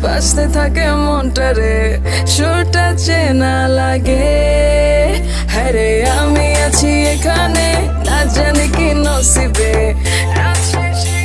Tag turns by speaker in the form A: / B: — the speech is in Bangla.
A: বাজতে থাকে মনটারে, সুরটা চেনা লাগে। হ্যাঁ রে আমি আছি এখানে, না জানি কি নসিবে আছে